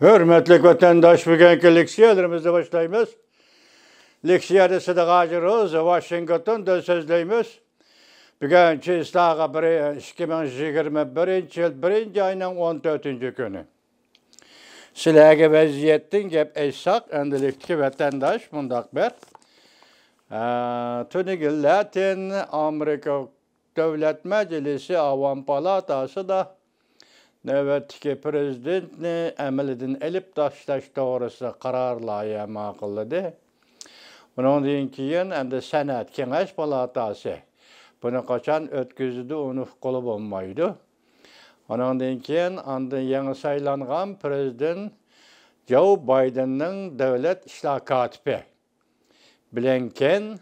Hürmetli vatandaş, bugünkü leksiyalarımızı başlayımız. Leksiyada Sıdık Hacı Washington'da sözleyimiz. Bugünkü islağı 2021 yıl 1. ayının 14. günü. Silahı vaziyettin gep eysaq, endilikli vatandaş bundak ber. Tünigil Latin Amerika Devlet Meclisi Avam Palatası da növbetki prezidentni əməlidin elip daşlaş doğrusu qararlaya maqıllıdı. Bunun keyin endi Senat Kengaş Palatası bunu qaçan ötküzüdü, onu qolub olmaydı. Onun keyin endi yeni saylanğan prezident Joe Biden'nin devlet işler katibi Blinken,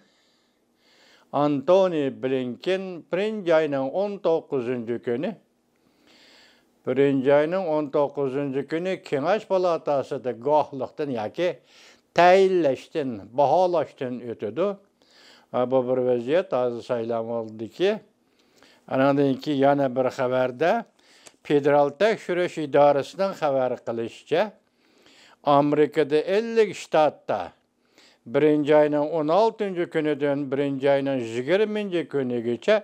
Antony Blinken 1. ayının 19. günü 1. ayının 19. günü Kengaş Palatası'da gohlıqdan yaki təyinləşdin, bahalaşdın ötüdü. Bu bir vəziyyət azı saylam oldu ki, anadın ki, yana bir xəbərdə Federal Tekşürüş İdarəsinin xəbəri qilishçə, Amerikada 50 ştatda 1. ayının 16. günüdən 1. ayının 20. günü geçə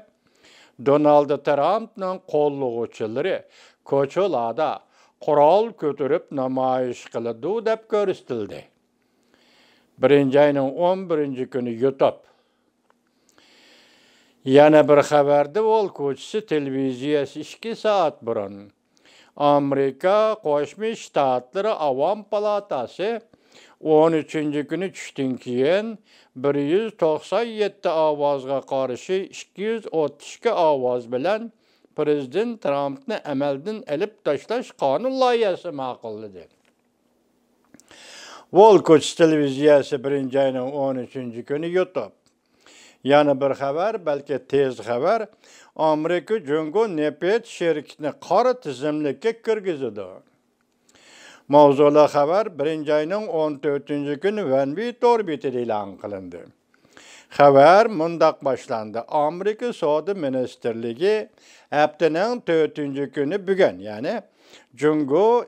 Donald Trump'ın kolluğuçuları koçulada kural götürüp namayiş kılıdı dep görüstüldü. 1. ayının 11. günü YouTube. Yana bir xaberde ol koçusu televiziyası 2 saat burun. Amerika Qoşmuş Ştatları Avam Palatası 13. günü düştün keyin 197 avazga karşı 232 avaz bilen Prezident Trump'ni əməldən elib taşlaş qanun layihəsi maqulludur. Volkoç televiziyası 1. ayının 13. günü YouTube. Yani bir xəbər, belki tez xəbər, Amerika Jungo Nefet şirketini qara tizimlikə kirgizidir. Mavzula xəbər 1. ayının 14. günü Venvit orbitida e'lon qilindi. Xəbər mundaq başlandı. Amerika Savdo Ministerligi haftanın 4. günü bugün, yani Jungo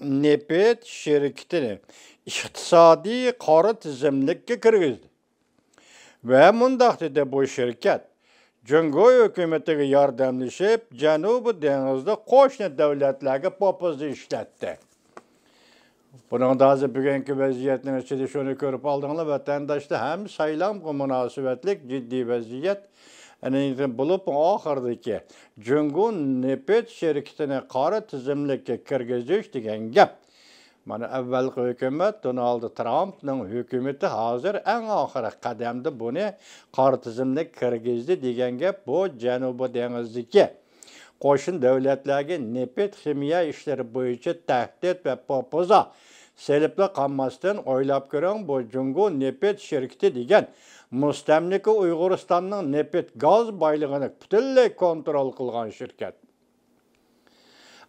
Nefet şirketini iqtisadi qara tizimlikə kirgizdi. Ve mundaq dedi bu şirket Jungo hükümetiga yordamlashib Janubi dengizda qo'shni davlatlarga popuzni ishlatdi. Bunun da azı bugünkü vaziyetinin içinde şunu görüp aldığında vatandaşta hem saylam münasebetlik ciddi vaziyet yani bulup ahırdaki Jungo Nefet şirketine qara tizimlikka kirgizish degan gap. Mana avvalgi hükümet Donald Trump'ның hükümeti hazır en ahırı qadamda bunu qara tizimlikka kirgizdi degan gap bu Janubi dengizdagi qo'shni davlatlarga nefet ximiya ishlari bo'yicha tahdid ve popuza selipli qanmasdan o'ylab ko'ring, bu Jungo Nefet şirketi degan mustamlika Uyg'uristonning nefet gaz boyligini butunlay kontrol qilgan shirkat.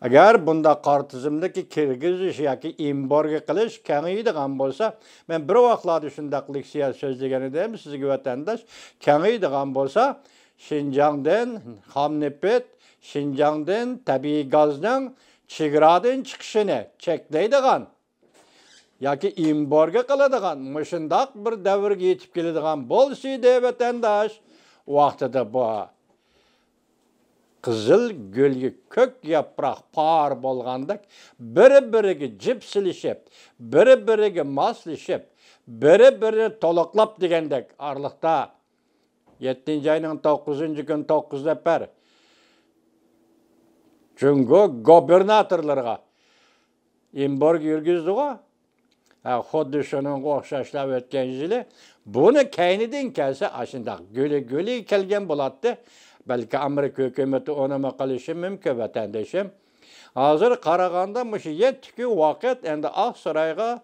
Agar bunda qara tizimlikka kirgizish yoki embargo qilish kengaydigan bo'lsa, men bir vaqtlarda shundaq leksiya so'zlagan edim sizga vatandosh, kengaydigan bo'lsa, Şinjan'dan ham nefet, Şinjan'dan tabiiy gazning chegaradan chiqishini cheklaydigan yoki embargo qiladigan mushundaq bir davrga yetib keladigan bo'lsa-da vatandosh, vaqtida bu Qızıl gölge kök yaprak par bolgandak biri-biriga jipsilishib, biri-biriga moslashib, biri-birini toloqlab degandek arliqda 7. ayının 9. gün 9 nafar Jungo gubernatorlarga embargo yurgizdi-ku. Xuddi shuning o'xshashlab o'tgan yili buni kaynidan kelsa ashundaq g'oli kelgan bo'ladi. Belki Amerika hükümeti onu qilishi mumkin vatandaşım. Hazır qaraganda mışı yetki vaqt endi Aqsarayga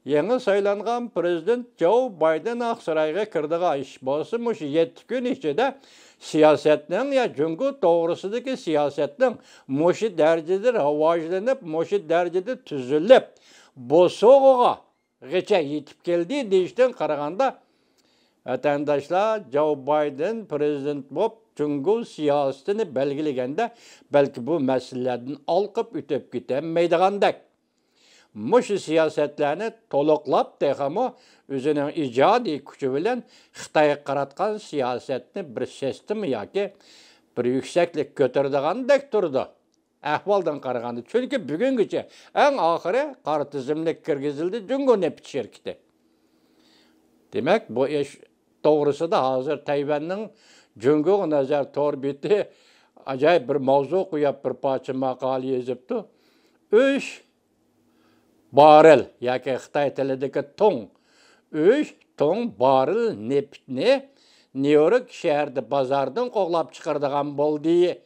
yeni saylangan prezident Joe Biden Aqsarayga kirdiga ish bo'lsa, mışı yetki gün içinde siyasetning ya Jungo to'g'risidagi siyasetning mışı derecede rivojlanib, mışı derecede tuzilib, bo'sog'iga gacha yetib keldi deyishdan qaraganda vatandaşlar Joe Biden prezident bo'lib Jungo siyasetini belgilegende belki bu meselelerden alqıp ütüp gitmeydigandak. Muşu siyasetlerini toluklap texamo özünün icadi gücü bilen Xitayga qaratgan siyasetini bir sistemi yoki bir yükseklik götürdigandek turdu. Ahvaldan qaraganda. Çünkü bugüngacha en ahiri qara tizimlik kirgizildi Jungo Nepit şirketi. Demek bu iş doğrusu da hazır Tayvan'ın Jungo nazar torbiti acayip bir mavzu qo'yib bir parça maqala yozibdi. 3 barel yoki Xitoy tilidagi tong 3 tong barel neftni Nyu-York shahrida bozordan qo'g'lab chiqaradigan bo'ldi.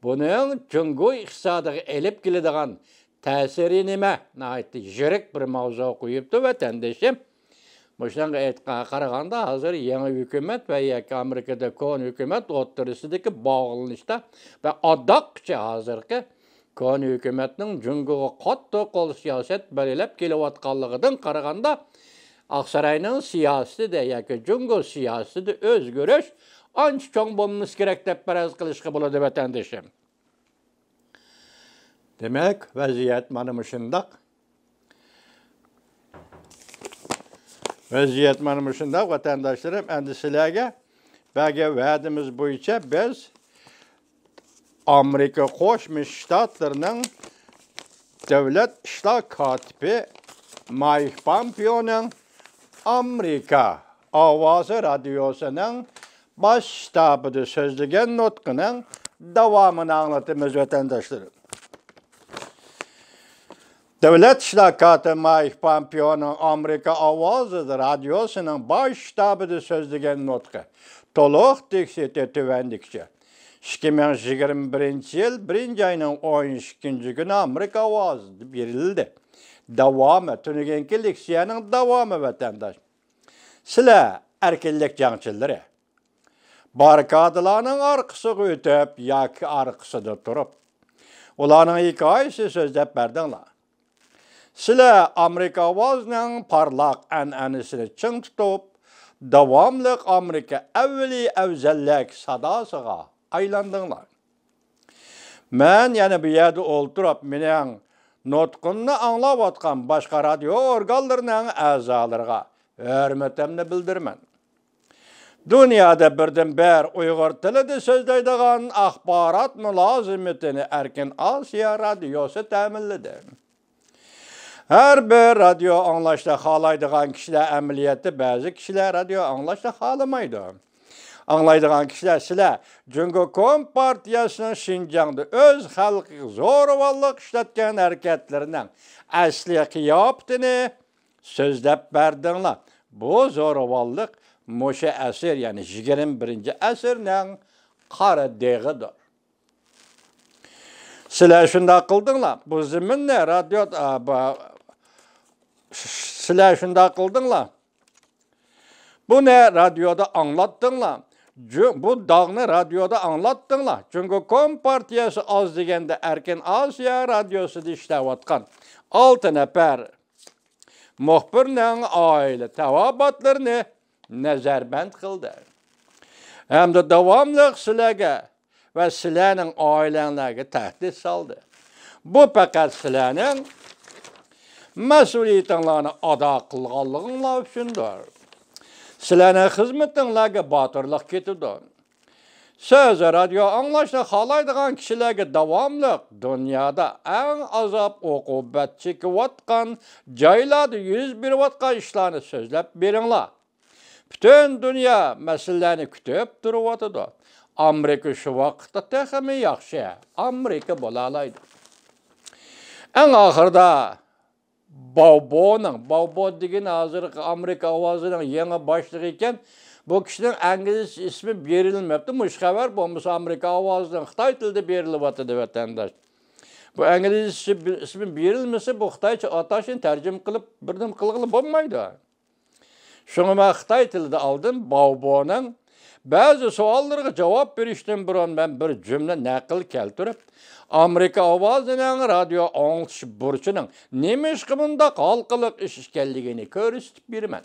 Buning Jungo iqtisodiga elib keladigan ta'siri nima? Naytdi yirik bir mavzu qo'yibdi vatandoshim. Muşanga aytqanga qaraganda hozir yangi hukumat va yoki Amerikada kon hukumat o'rtasidagi bog'lanishda va odoqcha hozirgi kon hukumatning Jungoga qattiq qo'l siyosat belgilab kelayotganligidan qaraganda Aqsaroyning siyosatida yoki Jungo siyosatida o'zgarish ancha cho'ng bo'lmasi kerak deb faraz qilishga bo'ladi vatandoshim. Demak, vaziyat mana shundoq. Vaziyat mana shundoq vatandoshlarım, endi sizlarga belki va'dimiz bo'yicha biz Amerika Qo'shma Shtatlarining davlat ishlar kotibi Mike Pompeo'ning Amerika ovozi radiosining bosh shtabida so'zlagan nutqining davomini anglatamiz vatandoshlarım. Devlet İşler Katibi Mike Pompeo'nun Amerika Ovozi radyosunun baş ştabida so'zlagan nutqi to'liq tekshirib tuvandikcha 2021 yil 1-oyning 12-kuni Amerika Ovozi berildi. Davomi tunugungi leksiyaning davomi vatandosh. Sizlar erkinlik jangchilari barrikadalarning orqasiga o'tib yoki orqasida turib ularning hikoyasi so'zlab berdinglar. Sizlar Amerika ovozining parlaq an'anasini ching tutib, davomli Amerika avvali afzallik sadosiga aylandinglar. Men yana bu yerda o'ltirib, mening nutqimni anglayotgan boshqa radio organlarining a'zolariga hurmatimni bildiraman. Dunyoda birdan-bir Uyg'ur tilida so'zlaydigan axborot mulozimatini Erkin Osiyo radiosi ta'minladi. Her bir radyo anlaşta xalaydigan kişiler əməliyyatı bazı kişiler radyo anlaşta xalamaydı. Anlaydigan kişiler sizler Jungo Kompartiyasının Şinjan'da öz xalqiga zo'ravonlik ishlatgan hareketlerinden asli qiyofatini so'zlab berdinglar. Bu zo'ravonlik Moshe asr, yani 21. asrning qora deg'idir. Sizlar shunday qildinglar. Bu zaminni radio sizlar shunday qildinglar. Buni radioda anglatdinglar. Bu dog'ni radioda anglatdinglar. Jungo Kompartiyasi oz deganda Erkin Osiyo radiosida ishlayotgan 6 nafar muxbirning oila tavobatlarini nazarband qildi. Hamda davomli sizlarga ve sizlarning oilanglarga tahdid soldi. Bu faqat sizlarning mas'uliyatinglarni ado qilganliginglar uchundir. Sizlarning xizmatinglarga botirlik ketdi. Siz radio anglashni xohlaydigan kishilarga davomli dunyoda eng azob uqubat chekayotgan joylarda yuz berayotgan ishlarni so'zlab beringlar. Butun dunyo masalalarni kutib turibdi. Amerika şu vaqtda texmi yaxshi Amerika bo'lalaydi. Eng oxirida Bobo degan hozirgi Amerika ovozining yangi boshlig'i ekan. Bu kishining ingliz ismi berilmabdi. Mush xabar bo'lmasa Amerika ovozining Xitoy tilida berilyapti vatandosh. Bu ingliz ismi berilmasa bu Xitoycha atashini tarjima qilib birdim qilg'ili bo'lmaydi. Shuni men Xitoy tilida oldim. Boboning bazı savollarga javob berishdan burun ben bir cümle naql keltirib, Amerika ovozining radio anglatish burchining nima ishqimunda xalqiliq ish ekanligini ko'rsatib beraman.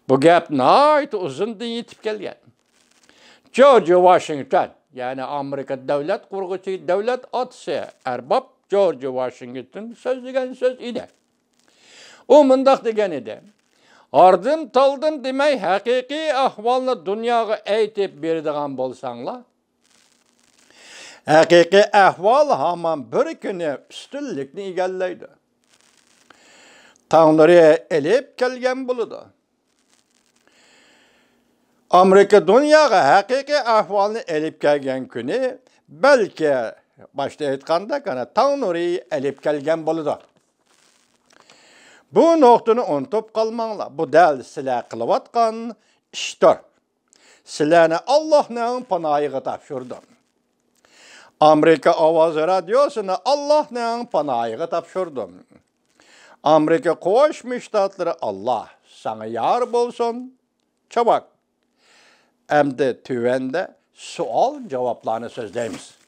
Bu gap nihoyat uzundan yetib kelgan. George Washington, yani Amerika davlat qurg'uchi davlat otasi arbab George Washington sözlügen söz idi. O mındaq degen idi. Ardım taldım demey hakiki ahvalını dünyaya eytip berdigan bolsanglar. Hakiki ahval haman bir günü üstünlükni egalleydi. Tanrı elip kelgen buludu. Amerika dünyaya hakiki ahvalını elip kelgen günü belki başta aytganda kana Tanrı elip kelgen buludu. Bu noktunu unutup kalmanglar. Bu del sizler kılıvatkan iştir. Sizlerine Allah'ın panayığı tapşırdım. Amerika Avaz Radyosu'na Allah'ın panayığı tapşırdım. Amerika Koğuşmuş Ştatları Allah sana yar bolsun. Çabuk. Hem de tüvende sual cevaplarını sözleyimiz.